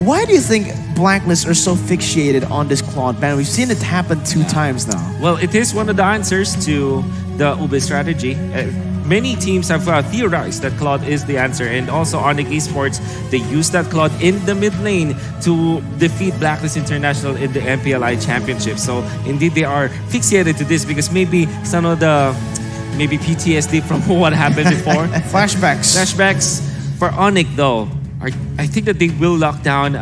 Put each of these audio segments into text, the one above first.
Why do you think Blacklist are so fixated on this Claude ban? We've seen it happen two times now. Well, it is one of the answers to the Ube strategy. Many teams have theorized that Claude is the answer, and also ONIC Esports, they use that Claude in the mid lane to defeat Blacklist International in the MPLI Championship. So indeed they are fixated to this because maybe some of the PTSD from what happened before. Flashbacks for ONIC though. I think that they will lock down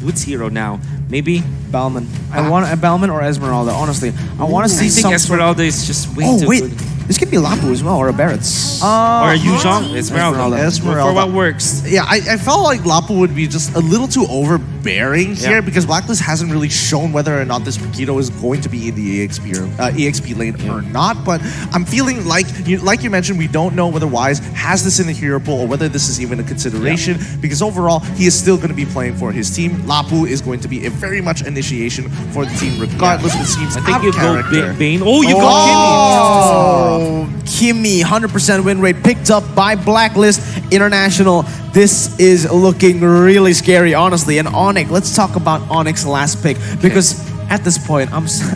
Boots Hero now. Maybe Bellman. I want a Bellman or Esmeralda. Honestly, I want to see I think some. Esmeralda is just way too good. This could be Lapu as well, or a Barrett's. Or a Yuzhong. Esmeralda. For what works. Yeah, I felt like Lapu would be just a little too overbearing here because Blacklist hasn't really shown whether or not this Paquito is going to be in the EXP lane or not. But I'm feeling like you mentioned, we don't know whether Wise has this in the hero pool or whether this is even a consideration because overall, he is still going to be playing for his team. Lapu is going to be a very much initiation for the team regardless it seems I think you character. go Bane. Oh, you go Kimmy, 100% win rate picked up by Blacklist International. This is looking really scary, honestly. And ONIC, let's talk about ONIC's last pick because at this point,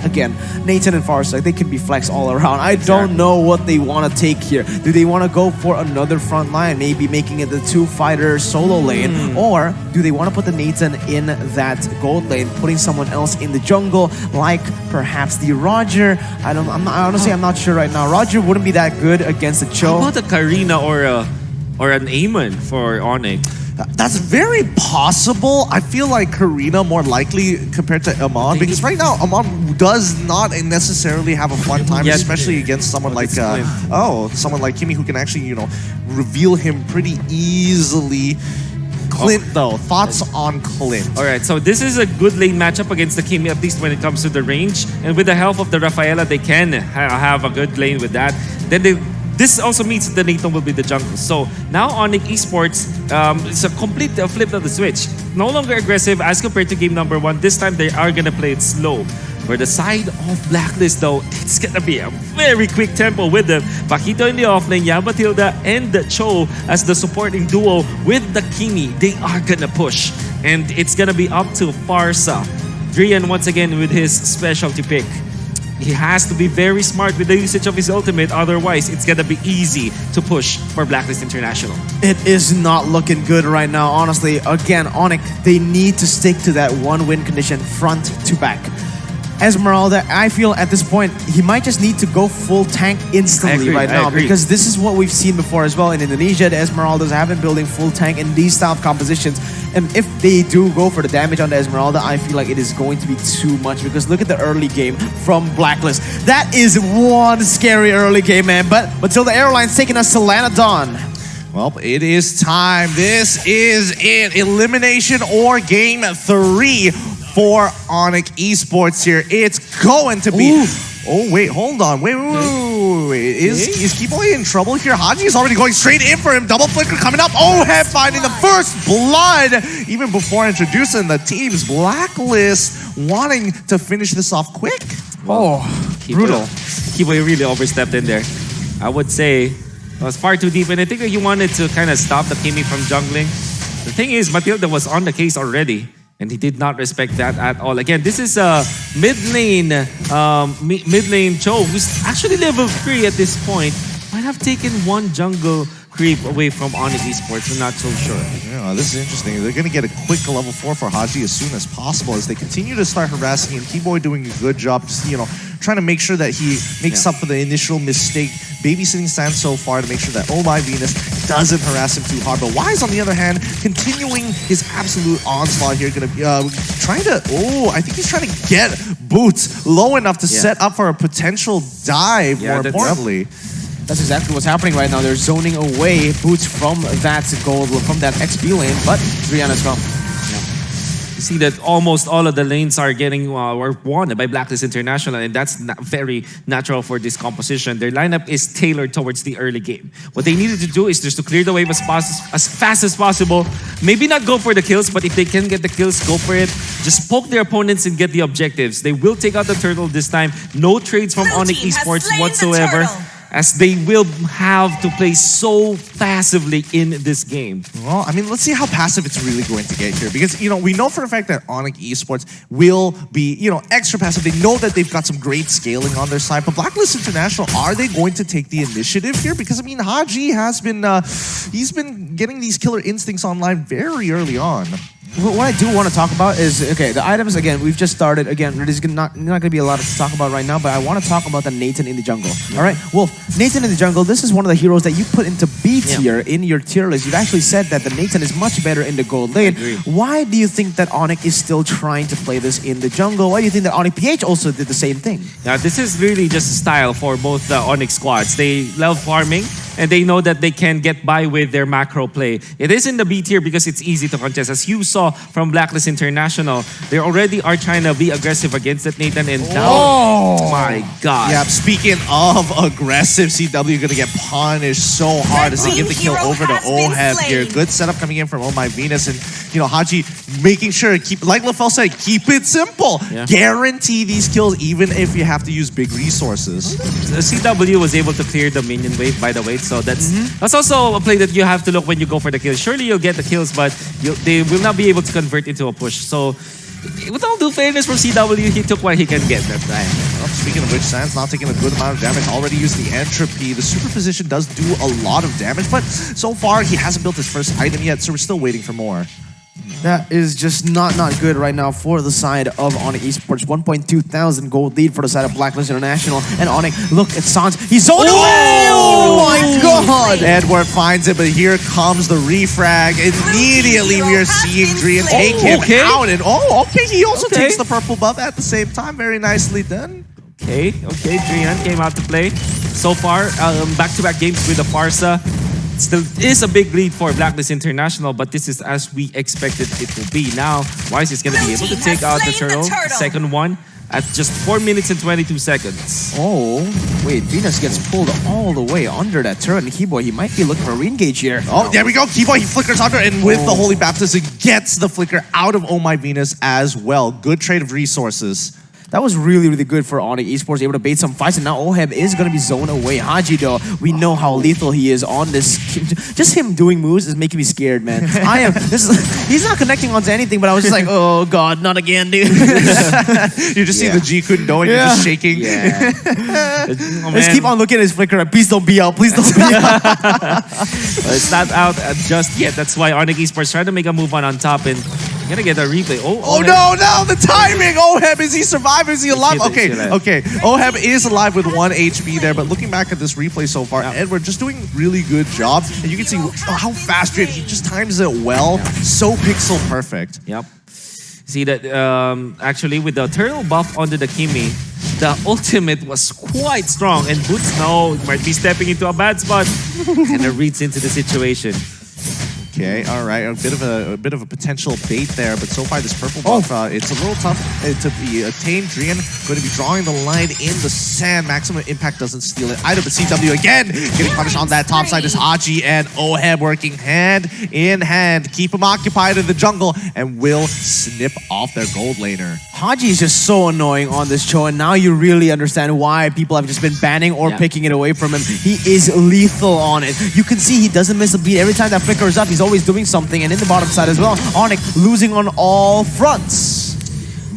again, Nathan and Farsight, they can be flex all around. I don't know what they want to take here. Do they want to go for another front line, maybe making it the two-fighter solo lane? Or do they want to put the Nathan in that gold lane, putting someone else in the jungle, like perhaps the Roger? I'm not sure right now. Roger wouldn't be that good against the Cho. How about a Karina or an Amon for ONIC? That's very possible. I feel like Karina more likely compared to Amon because right now Amon does not necessarily have a fun time, especially against someone like someone like Kimmy who can actually reveal him pretty easily. Clint though, thoughts on Clint? All right, so this is a good lane matchup against the Kimmy, at least when it comes to the range, and with the help of the Rafaela, they can have a good lane with that. Then this also means that the Nathan will be the jungle. So now ONIC Esports, it's a complete flip of the switch. No longer aggressive as compared to game number 1. This time they are gonna play it slow. For the side of Blacklist though, it's gonna be a very quick tempo with them. Paquito in the offlane, Yabatilda and the Cho as the supporting duo with the Kimi. They are gonna push. And it's gonna be up to Farsa. Drian once again with his specialty pick. He has to be very smart with the usage of his ultimate, otherwise it's gonna be easy to push for Blacklist International. It is not looking good right now, honestly. Again, ONIC, they need to stick to that one-win condition front to back. Esmeralda, I feel at this point, he might just need to go full tank instantly right now because this is what we've seen before as well in Indonesia. The Esmeraldas have been building full tank in these style of compositions. And if they do go for the damage on the Esmeralda, I feel like it is going to be too much because look at the early game from Blacklist. That is one scary early game, man. But Matilda Airlines taking us to Lanadon. Well, it is time. This is it. Elimination or game 3 for ONIC Esports here. It's going to be... Ooh. Oh, wait, hold on. Wait. Is Keyboy in trouble here? Haji is already going straight in for him. Double flicker coming up. Oh, head finding the first blood. Even before introducing the teams, Blacklist wanting to finish this off quick. Oh, brutal. Keyboy really overstepped in there. I would say it was far too deep, and I think that he wanted to kind of stop the Kimi from jungling. The thing is, Matilda was on the case already, and he did not respect that at all. Again, this is a mid lane Cho, who's actually level 3 at this point. Might have taken one jungle creep away from ONIC Esports. I'm not so sure. Yeah, this is interesting. They're going to get a quick level 4 for Haji as soon as possible as they continue to start harassing him. Keyboy doing a good job, just, trying to make sure that he makes up for the initial mistake. Babysitting Sand so far to make sure that Oh My Venus doesn't harass him too hard. But Wise, on the other hand, continuing his absolute onslaught here. Going to be trying to... Oh, I think he's trying to get Boots low enough to set up for a potential dive, more importantly. That's exactly what's happening right now. They're zoning away Boots from that gold, from that XP lane, but Rihanna's gone. You see that almost all of the lanes are getting won by Blacklist International, and that's very natural for this composition. Their lineup is tailored towards the early game. What they needed to do is just to clear the wave as fast as possible. Maybe not go for the kills, but if they can get the kills, go for it. Just poke their opponents and get the objectives. They will take out the turtle this time. No trades from ONIC Esports whatsoever. as they will have to play so passively in this game. Well, I mean, let's see how passive it's really going to get here. Because, we know for a fact that ONIC Esports will be, extra passive. They know that they've got some great scaling on their side. But BLACKLIST International, are they going to take the initiative here? Because, I mean, Haji has been, he's been getting these killer instincts online very early on. What I do want to talk about is, okay, the items, again, we've just started. Again, there's not going to be a lot to talk about right now, but I want to talk about the Nathan in the jungle. All right? Wolf, Nathan in the jungle, this is one of the heroes that you put into B tier in your tier list. You've actually said that the Nathan is much better in the gold lane. Why do you think that ONIC is still trying to play this in the jungle? Why do you think that ONIC PH also did the same thing? Now, this is really just a style for both the ONIC squads. They love farming, and they know that they can get by with their macro play. It is in the B tier because it's easy to contest. As you saw from BLACKLIST International, they already are trying to be aggressive against that Nathan, and now, oh my God. Yeah, speaking of aggressive, CW going to get punished so hard as they give the kill over to OHEB here. Good setup coming in from Oh My Venus, and Haji making sure, like LaFell said, keep it simple. Yeah. Guarantee these kills even if you have to use big resources. CW was able to clear the minion wave, by the way, so that's also a play that you have to look when you go for the kills. Surely you'll get the kills, but they will not be able to convert into a push. So, with all due fairness from CW, he took what he can get that time. Well, speaking of which, Sans not taking a good amount of damage. Already used the entropy. The superposition does do a lot of damage, but so far he hasn't built his first item yet, so we're still waiting for more. That is just not good right now for the side of ONIC Esports. 1.2 thousand gold lead for the side of BLACKLIST International. And ONIC, look at Sans. He's zoned away! Oh my God! Edward finds it, but here comes the refrag. Immediately we are seeing Drian take him out. And he also takes the purple buff at the same time. Very nicely done. Okay, Drian came out to play. So far, back-to-back games with the Farsa. Still is a big lead for BLACKLIST International, but this is as we expected it to be. Now, Wise is going to be able to take out the turtle. Second one at just 4 minutes and 22 seconds. Oh, wait, Venus gets pulled all the way under that turret, and Keyboy, he might be looking for a re-engage here. Oh, there we go. Keyboy, he flickers under, and with the Holy Baptism, gets the flicker out of Oh My Venus as well. Good trade of resources. That was really good for ONIC Esports, able to bait some fights, and now OHEB is going to be zoned away. Haji, though, we know how lethal he is on this. Just him doing moves is making me scared, man. He's not connecting onto anything, but I was just like, oh God, not again, dude. You just see the G couldn't know, and you're just shaking. Yeah. Let's keep on looking at his flicker. Please don't be out. Please don't be out. Well, it's not out just yet. That's why ONIC Esports trying to make a move on top, and gonna get a replay. Oh no, the timing! OHEB, is he surviving? Is he alive? Okay. OHEB is alive with 1 HP there, but looking back at this replay so far, Edward just doing really good job. And you can see how fast he just times it well. So pixel perfect. Yep. See that actually with the turtle buff onto the Kimi, the ultimate was quite strong, and Boots now might be stepping into a bad spot and it reads into the situation. Okay, all right, a bit of a potential bait there, but so far this purple buff, it's a little tough to be attained. Drian going to be drawing the line in the sand. Maximum Impact doesn't steal it either, but CW again getting punished on that top side is Haji and OHEB working hand in hand. Keep him occupied in the jungle and will snip off their gold laner. Haji is just so annoying on this show, and now you really understand why people have just been banning or picking it away from him. He is lethal on it. You can see he doesn't miss a beat. Every time that flicker is up, he's always doing something, and in the bottom side as well, ONIC losing on all fronts.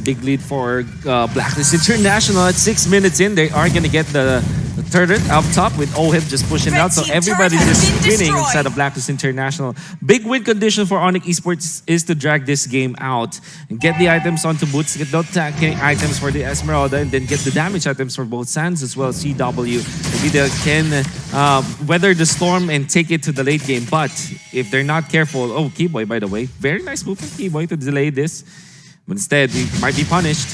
Big lead for BLACKLIST International at 6 minutes in. They are going to get the turret up top with OHEB just pushing out. So everybody's just winning inside of BLACKLIST International. Big win condition for ONIC Esports is to drag this game out and get the items onto Boots, get the attacking items for the Esmeralda, and then get the damage items for both Sans as well as CW. Maybe they can weather the storm and take it to the late game. But if they're not careful, Keyboy, by the way, very nice move from Keyboy to delay this. But instead, he might be punished.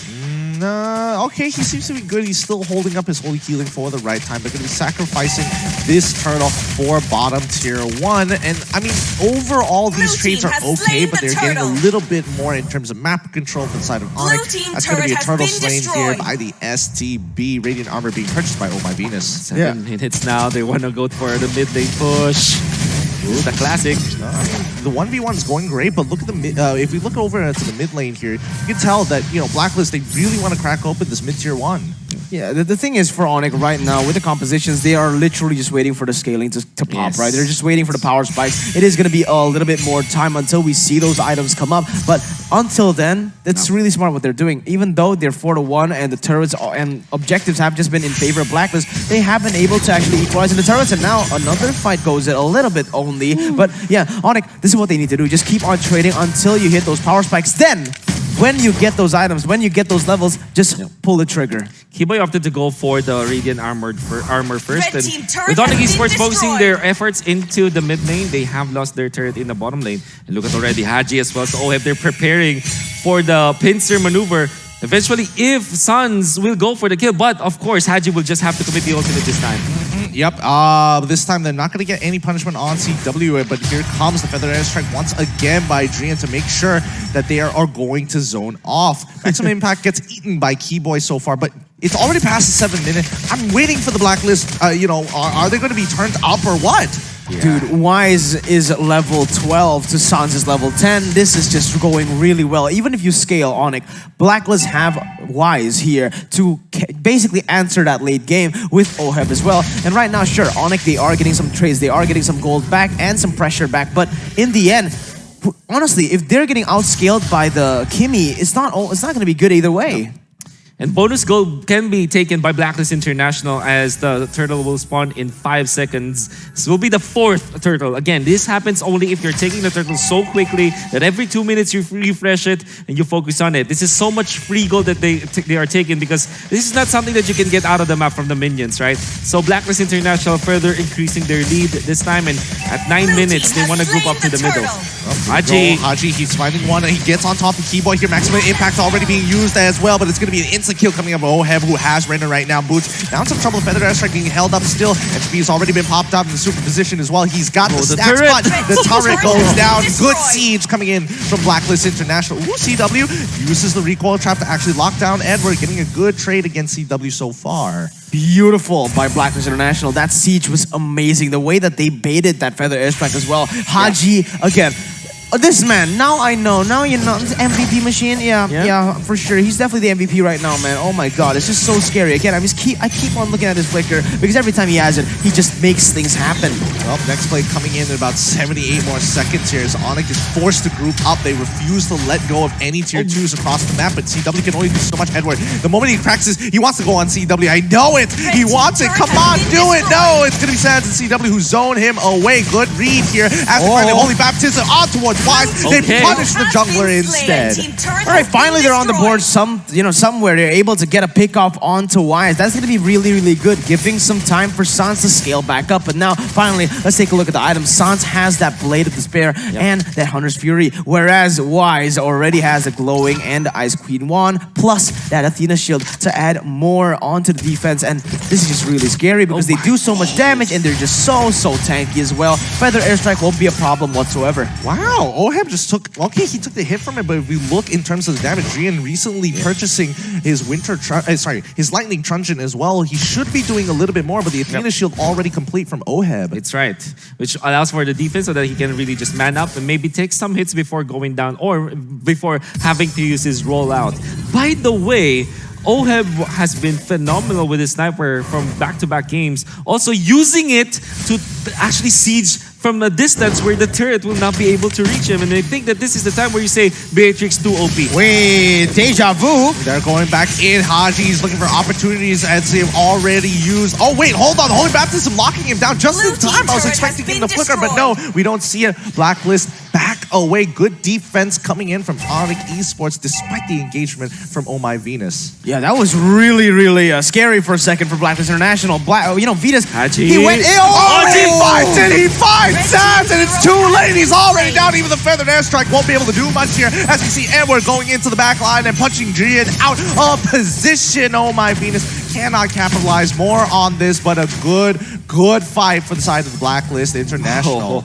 Okay, he seems to be good. He's still holding up his holy healing for the right time. They're going to be sacrificing this turtle for bottom tier 1. And I mean, overall, these trades are okay, but they're getting a little bit more in terms of map control inside of ONIC. That's going to be a turtle slain here by the STB. Radiant armor being purchased by Oh My Venus. 7 minutes now. They want to go for the mid lane push. Ooh, the classic. The 1v1 is going great, but look at the mid, if we look over to the mid lane here, you can tell that BLACKLIST, they really want to crack open this mid tier 1. Yeah, the thing is for ONIC right now with the compositions, they are literally just waiting for the scaling to pop, Yes. right? They're just waiting for the power spikes. It is going to be a little bit more time until we see those items come up. But until then, it's really smart what they're doing. Even though they're 4-1 and the turrets and objectives have just been in favor of Blacklist, they have been able to actually equalize in the turrets. And now another fight goes in a little bit only. But yeah, ONIC, this is what they need to do. Just keep on trading until you hit those power spikes. Then, when you get those items, when you get those levels, just pull the trigger. Kiboy opted to go for the Radiant armor first. Red And team turret with ONIC has been Esports focusing destroyed. their efforts into the mid lane, they have lost their turret in the bottom lane. And look at already, Haji as well. So OHEB, they're preparing for the pincer maneuver. Eventually, if Suns will go for the kill, but of course, Haji will just have to commit the ultimate this time. Yep, this time they're not going to get any punishment on CW, but here comes the Feather Airstrike once again by Drian to make sure that they are going to zone off. Maximum Impact gets eaten by Keyboy so far, but it's already past the 7 minute. I'm waiting for the Blacklist, are they going to be turned up or what? Yeah. Dude, Wise is level 12 to Sans is level 10. This is just going really well. Even if you scale ONIC, Blacklist have Wise here to basically answer that late game with OHEB as well. And right now, sure, ONIC, they are getting some trades, they are getting some gold back and some pressure back. But in the end, honestly, if they're getting outscaled by the Kimi, it's not going to be good either way. And bonus gold can be taken by Blacklist International as the turtle will spawn in 5 seconds. This will be the 4th turtle. Again, this happens only if you're taking the turtle so quickly that every 2 minutes you refresh it and you focus on it. This is so much free gold that they are taking because this is not something that you can get out of the map from the minions, right? So Blacklist International further increasing their lead this time, and at 9 Blue minutes team they want to has group up to slain the middle. turtle. Haji. Haji, he's finding one and he gets on top of Keyboy here. Maximum Impact already being used as well, but it's going to be an instant kill coming up. OHEB, who has Renner right now. Boots now in some trouble. Feather Airstrike being held up still. HP has already been popped up in the super position as well. He's got the stacks, turret. but the turret goes down. Destroyed. Good siege coming in from Blacklist International. Ooh, CW uses the recoil trap to actually lock down, and we're getting a good trade against CW so far. Beautiful by Blacklist International. That siege was amazing. The way that they baited that Feather Airstrike as well. Haji, again, this man, now I know. Now you know. MVP machine, yeah, for sure. He's definitely the MVP right now, man. Oh my god, it's just so scary. Again, I keep on looking at his flicker because every time he has it, he just makes things happen. Well, next play coming in about 78 more seconds here as ONIC is forced to group up. They refuse to let go of any tier 2s across the map, but CW can only do so much headward. The moment he cracks this, he wants to go on CW. I know it! He wants it! Come on, do it! No! It's gonna be Sans and CW who zone him away. Good read here as they find the Holy Baptism on towards Wise. They Okay. punish the jungler instead. All right, finally they're on the board. Somewhere they're able to get a pick off onto Wise. That's going to be really, really good, giving some time for Sans to scale back up. But now, finally, let's take a look at the items. Sans has that Blade of Despair and that Hunter's Fury, whereas Wise already has a Glowing and the Ice Queen Wand, plus that Athena Shield to add more onto the defense. And this is just really scary because they do so much damage and they're just so tanky as well. Feather Airstrike won't be a problem whatsoever. Wow, OHEB just took, okay, he took the hit from it, but if we look in terms of the damage, Drian recently purchasing his his Lightning Truncheon as well, he should be doing a little bit more, but the Athena Shield already complete from OHEB. It's right, which allows for the defense so that he can really just man up and maybe take some hits before going down or before having to use his rollout. By the way, OHEB has been phenomenal with his sniper from back-to-back games. Also using it to actually siege from a distance where the turret will not be able to reach him. And I think that this is the time where you say Beatrix 2 OP. Wait, deja vu. They're going back in. Haji's looking for opportunities as they've already used. Oh, wait, hold on. The Holy Baptism locking him down just Blue in time. team I was turret expecting has him to been flicker, but no, we don't see it. Blacklist back away. Good defense coming in from ONIC Esports despite the engagement from Oh My Venus. Yeah, that was really, really scary for a second for Blacklist International. Venus, Haji. he went... He finds it! He finds Sans, and it's too late. He's already down. Even the Feathered Airstrike won't be able to do much here. As we see Edward going into the back line and punching Drian out of position. Oh My Venus cannot capitalize more on this, but a good fight for the side of the Blacklist International.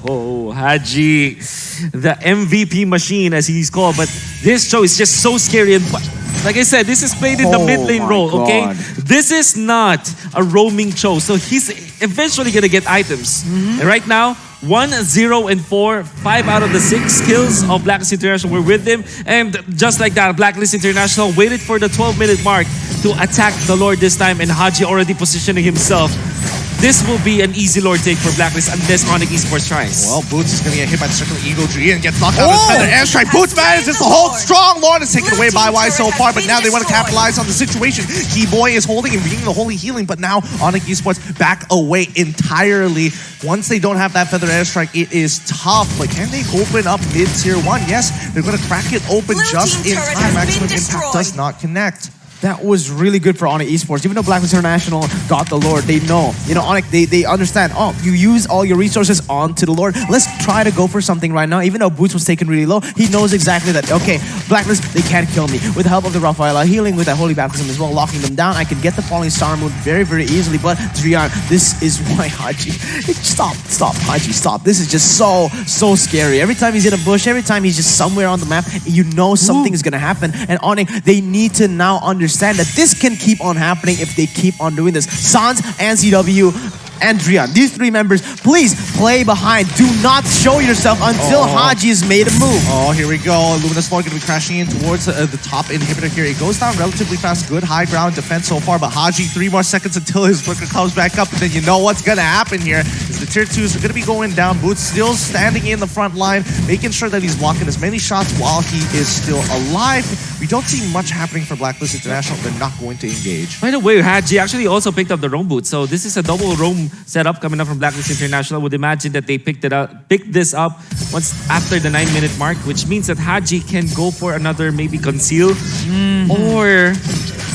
Haji, the MVP machine as he's called. But this show is just so scary. And like I said, this is played in the mid lane my role, okay? God. This is not a roaming show. So he's eventually going to get items. And right now, 1, 0, and 4. 5 out of the 6 kills of Blacklist International were with him. And just like that, Blacklist International waited for the 12-minute mark to attack the Lord this time, and Haji already positioning himself. This will be an easy Lord take for Blacklist unless ONIC Esports tries. Well, Boots is going to get hit by the Circle Eagle Tree and gets knocked out of his feather airstrike. Boots manages to hold strong. Lord is taken away by Y so far, but now they want to capitalize on the situation. Keyboy is holding and beginning the holy healing, but now ONIC Esports back away entirely. Once they don't have that feather airstrike, it is tough, but can they open up mid-tier 1? Yes, they're going to crack it open just in time. Maximum Impact does not connect. That was really good for ONIC Esports. Even though Blacklist International got the Lord, they know. You know, ONIC, they understand, oh, you use all your resources onto the Lord. Let's try to go for something right now. Even though Boots was taken really low, he knows exactly that, okay, Blacklist, they can't kill me. With the help of the Rafaela healing, with that Holy Baptism as well, locking them down, I can get the Falling Star Moon very, very easily. But Drian, this is why Haji... Stop, Haji, stop. This is just so scary. Every time he's in a bush, every time he's just somewhere on the map, you know something is going to happen. And ONIC, they need to now understand that this can keep on happening if they keep on doing this. Sans and CW and Drian, these 3 members, please play behind. Do not show yourself until Haji has made a move. Oh, here we go. Luminous Lord going to be crashing in towards the top inhibitor here. It goes down relatively fast. Good high ground defense so far, but Haji, 3 more seconds until his flicker comes back up, and then you know what's going to happen here is the tier 2s are going to be going down. Boots still standing in the front line, making sure that he's blocking as many shots while he is still alive. We don't see much happening for Blacklist International. They're not going to engage. By the way, Haji actually also picked up the roam boot, so this is a double roam setup coming up from Blacklist International. Would imagine that they picked this up once after the 9-minute mark, which means that Haji can go for another maybe conceal, or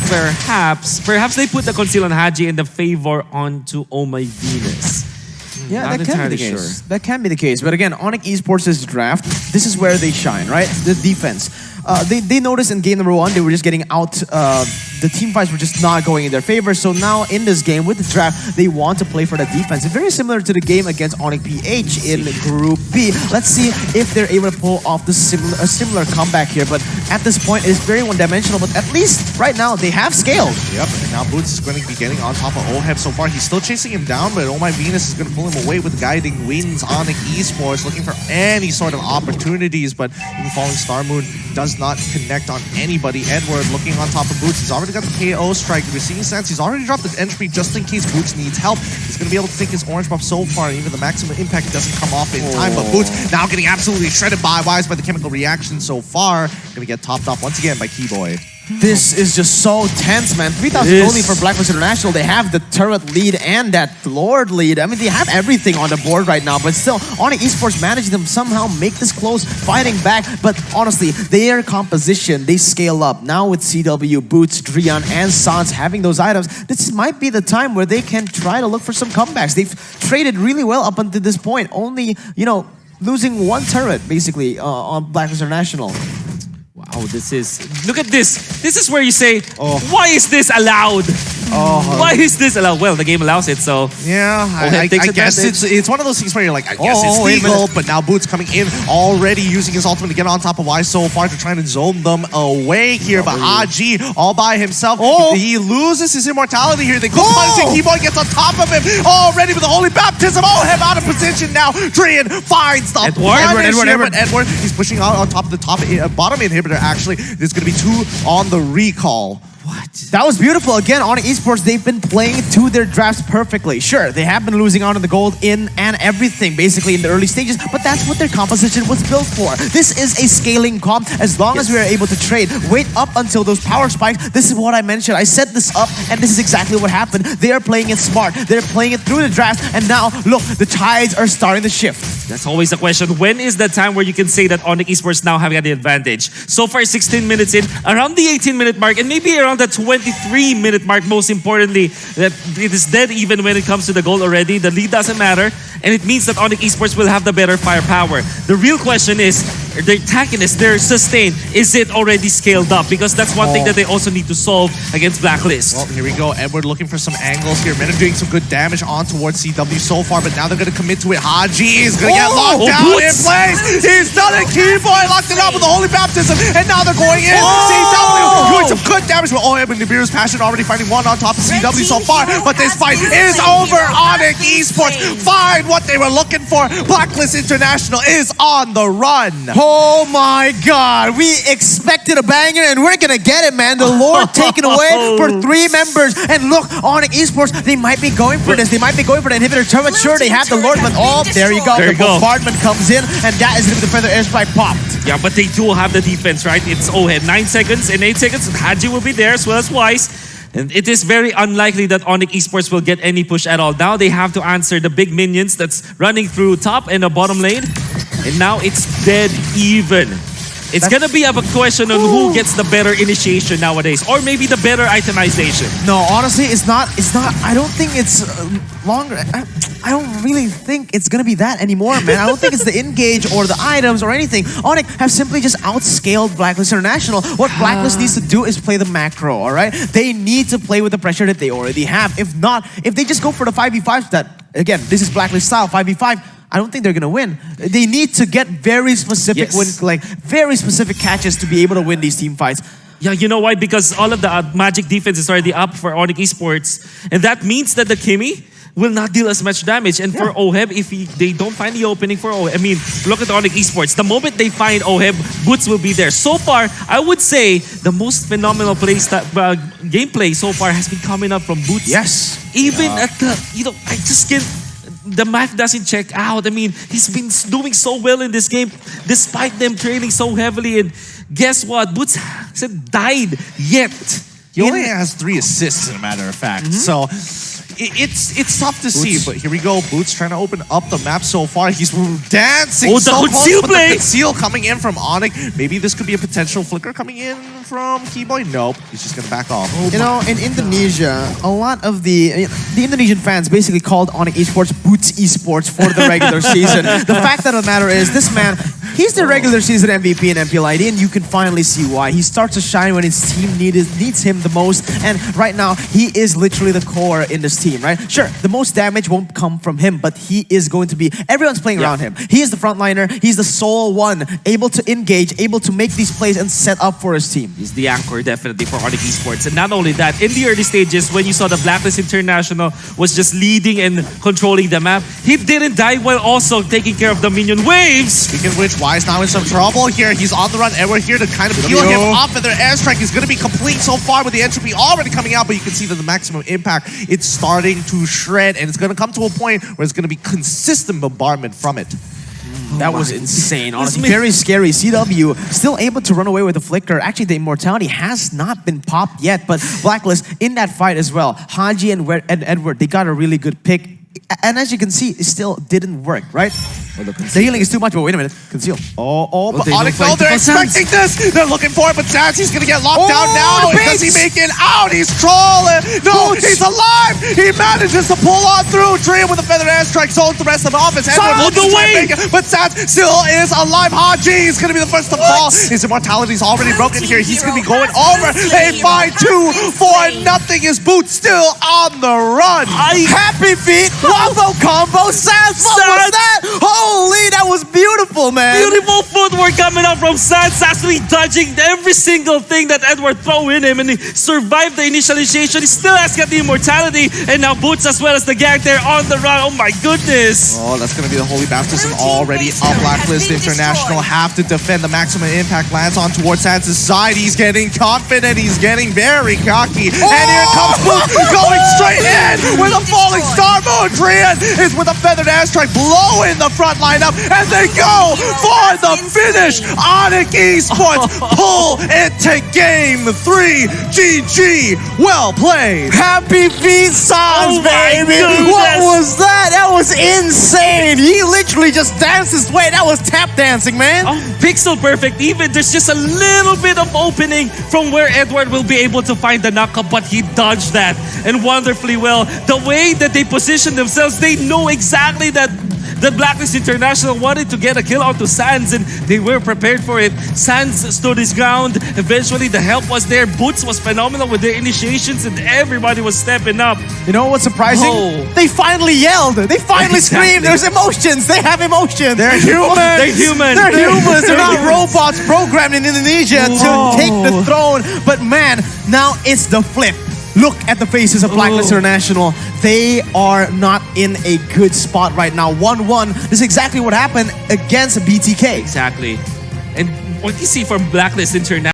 perhaps they put the conceal on Haji and the favor onto Oh My Venus. Yeah, Not that can be the entirely case. That can be the case. But again, ONIC Esports' draft, this is where they shine, right? The defense. They noticed in game number 1, they were just getting out. The team fights were just not going in their favor. So now in this game, with the draft, they want to play for the defense. It's very similar to the game against ONIC PH in Group B. Let's see if they're able to pull off a similar comeback here. But at this point, it's very one-dimensional. But at least right now, they have scaled. Yep, and now Boots is going to be getting on top of Oheb so far. He's still chasing him down, but Oh My Venus is going to pull him away with guiding winds. ONIC Esports looking for any sort of opportunities, but even Falling Star Moon does not connect on anybody. Edward looking on top of Boots. He's already got the KO strike. We're seeing sense. He's already dropped the entry just in case Boots needs help. He's going to be able to take his orange buff so far, and even the maximum impact doesn't come off in time. But Boots now getting absolutely shredded by Wise by the chemical reaction so far. Going to get topped off once again by Keyboy. This is just so tense, man. 3,000 only for Blacklist International. They have the turret lead and that Lord lead. I mean, they have everything on the board right now, but still, ONIC Esports managed to somehow make this close, fighting back. But honestly, their composition, they scale up. Now with CW, Boots, Drian, and Sans having those items, this might be the time where they can try to look for some comebacks. They've traded really well up until this point, only, you know, losing 1 turret, basically, on Blacklist International. Wow, look at this. This is where you say, why is this allowed? Why is this allowed? Well, the game allows it, so... Yeah, I guess it's one of those things where you're like, I guess it's legal, but now Boots coming in already using his ultimate to get on top of Y so far to try and zone them away here. But Haji all by himself, he loses his immortality here. They go punching, Keyboy gets on top of him already with the Holy Baptism. Him out of position now. Drian finds the Edward. He's pushing out on top of the bottom inhibitor, actually. There's going to be 2 on the recall. What? That was beautiful. Again, ONIC Esports, they've been playing to their drafts perfectly. Sure, they have been losing out on the gold in and everything, basically, in the early stages, but that's what their composition was built for. This is a scaling comp. As long as we are able to trade, wait up until those power spikes. This is what I mentioned. I set this up, and this is exactly what happened. They are playing it smart. They're playing it through the draft, and now, look, the tides are starting to shift. That's always the question. When is the time where you can say that ONIC Esports now have got the advantage? So far, 16 minutes in, around the 18-minute mark, and maybe around the 23-minute mark, most importantly, that it is dead even when it comes to the goal already. The lead doesn't matter, and it means that ONIC Esports will have the better firepower. The real question is, their tackiness, their sustain, is it already scaled up? Because that's one thing that they also need to solve against Blacklist. Well, here we go. Edward looking for some angles here. Men are doing some good damage on towards CW so far, but now they're going to commit to it. Haji is going to get locked down in place. He's done it. Keyboy locked it up with the Holy Baptism, and now they're going in. CW doing some good damage with OM and Nibiru's Passion already finding one on top of CW so far, but this fight is over. ONIC Esports find what they were looking for. Blacklist International is on the run. Oh my God, we expected a banger and we're gonna get it, man. The Lord taken away for 3 members. And look, ONIC Esports, they might be going for this. They might be going for the inhibitor turret. Sure, they have the Lord, but oh, there you go. There The you go. bombardment comes in, and that is the feather airstrike popped. Yeah, but they do have the defense, right? It's OHEB. 9 seconds. In 8 seconds, Haji will be there as well as Wise. And it is very unlikely that ONIC Esports will get any push at all. Now they have to answer the big minions that's running through top and the bottom lane. And now it's dead even. It's gonna be a question on who gets the better initiation nowadays, or maybe the better itemization. No, honestly, it's not. I don't think it's longer. I don't really think it's gonna be that anymore, man. I don't think it's the engage or the items or anything. ONIC have simply just outscaled Blacklist International. What Blacklist needs to do is play the macro, all right? They need to play with the pressure that they already have. If not, if they just go for the 5v5s, that, again, this is Blacklist style, 5v5, I don't think they're gonna win. They need to get very specific very specific catches to be able to win these team fights. Yeah, you know why? Because all of the magic defense is already up for ONIC Esports. And that means that the Kimi will not deal as much damage. And for OHEB, if they don't find the opening for OHEB, I mean, look at ONIC Esports. The moment they find OHEB, Boots will be there. So far, I would say the most phenomenal gameplay so far has been coming up from Boots. Yes. Even at the, I just can't, the math doesn't check out. I mean, he's been doing so well in this game despite them trailing so heavily. And guess what? Boots hasn't died yet. He only has 3 assists, as a matter of fact. So it's tough to see, but here we go. Boots trying to open up the map so far. He's dancing. Oh, the so close, conceal but play! the conceal coming in from ONIC. Maybe this could be a potential flicker coming in from Keyboy. Nope, he's just gonna back off. You know, in Indonesia, a lot of the Indonesian fans basically called ONIC Esports Boots Esports for the regular season. The fact of the matter is, this man, he's the regular season MVP in MPLID, and you can finally see why. He starts to shine when his team needs him the most, and right now, he is literally the core in this team, right? Sure, the most damage won't come from him, but he is going to be, everyone's playing around him. He is the frontliner, he's the sole one, able to engage, able to make these plays and set up for his team. He's the anchor definitely for ONIC Esports. And not only that, in the early stages, when you saw the Blacklist International was just leading and controlling the map, he didn't die while also taking care of the minion waves. Speaking of which, Wise now in some trouble here. He's on the run, and we're here to kind of peel him off, and their airstrike is going to be complete so far with the entropy already coming out, but you can see that the maximum impact, it's starting to shred, and it's going to come to a point where it's going to be consistent bombardment from it. That was insane, honestly. Very scary. CW still able to run away with the flicker. Actually, the immortality has not been popped yet, but Blacklist in that fight as well. Haji and Edward, they got a really good pick. And as you can see, it still didn't work, right? The healing is too much, but wait a minute. Conceal. But ONIC, they're expecting this. They're looking for it, but Zancy's going to get locked down now. Does he make it out? He's trolling. No, he's alive. He manages to pull on through. Dream with a feather airstrike zones the rest of the offense. Edward looking to try and make it, but Zancy still is alive. Haji is going to be the first to fall. His immortality is already broken here. He's going to be going over. They find 2 for nothing. His Boots still on the run. Happy feet. Wombo combo. Sans. What was that? Holy, that was beautiful, man. Beautiful footwork coming out from Sans, actually dodging every single thing that Edward threw in him, and he survived the initialization. He still has got the immortality, and now Boots as well as the gang there on the run. Oh my goodness. Oh, that's going to be the holy baptism already. On Blacklist International have to defend. The maximum impact lands on towards Sans' side. He's getting confident. He's getting very cocky. And here comes Boots going straight in with a falling star mode. Drian is with a feathered airstrike blowing the front line up, and they go for the finish. ONIC Esports pull it to game 3. GG. Well played. Happy feet, Sans, baby. What was that? That was insane. He literally just danced his way. That was tap dancing, man. Oh, pixel perfect. Even there's just a little bit of opening from where Edward will be able to find the knockup, but he dodged that and wonderfully well. The way that they position themselves, they know exactly that The Blacklist International wanted to get a kill onto Sands, and they were prepared for it. Sands stood his ground. Eventually, the help was there. Boots was phenomenal with their initiations, and everybody was stepping up. You know what's surprising? Oh. They finally yelled. They finally screamed. There's emotions. They have emotions. They're humans. They're human. They're humans. They're not robots programmed in Indonesia to take the throne. But man, now it's the flip. Look at the faces of Blacklist International. They are not in a good spot right now. 1-1. This is exactly what happened against BTK. Exactly. And what you see from Blacklist International